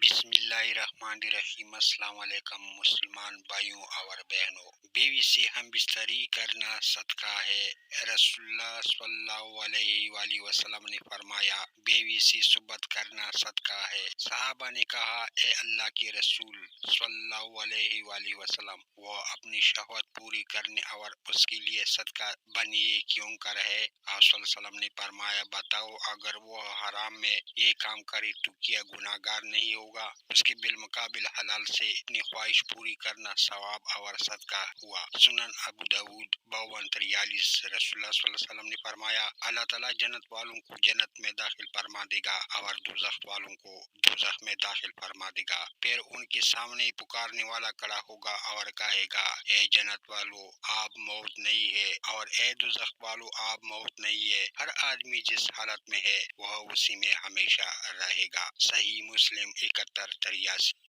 بسم اللہ الرحمن الرحیم۔ السلام علیکم مسلمان بھائیوں اور بہنوں۔ بیوی سے ہم بستری کرنا صدقہ ہے۔ رسول اللہ صلی اللہ علیہ وآلہ وسلم نے فرمایا، بیوی سے صحبت کرنا صدقہ ہے۔ صحابہ نے کہا، اے اللہ کے رسول صلی اللہ علیہ وآلہ وسلم، وہ اپنی شہوت پوری کرنے اور اس کے لیے صدقہ بنیے کیوں کر ہے؟ آپ صلی اللہ علیہ وسلم نے فرمایا، بتاؤ اگر وہ حرام میں یہ کام کرے تو کیا گناہ گار نہیں ہوگا؟ اس کے بالمقابل حلال سے اپنی خواہش پوری کرنا ثواب اور صدقہ ہوا۔ سنن ابو داؤد 5243۔ رسول اللہ صلی اللہ علیہ وسلم نے فرمایا، اللہ تعالیٰ جنت والوں کو جنت میں داخل فرما دے گا اور دوزخ والوں کو دوزخ میں داخل فرما دے گا۔ پھر ان کے سامنے پکارنے والا کھڑا ہوگا اور کہے گا، اے جنت والو، آپ موت نہیں ہے، اور اے دوزخ والو، آپ موت نہیں ہے۔ ہر آدمی جس حالت میں ہے وہ اسی میں ہمیشہ رہے گا۔ صحیح مسلم 7183۔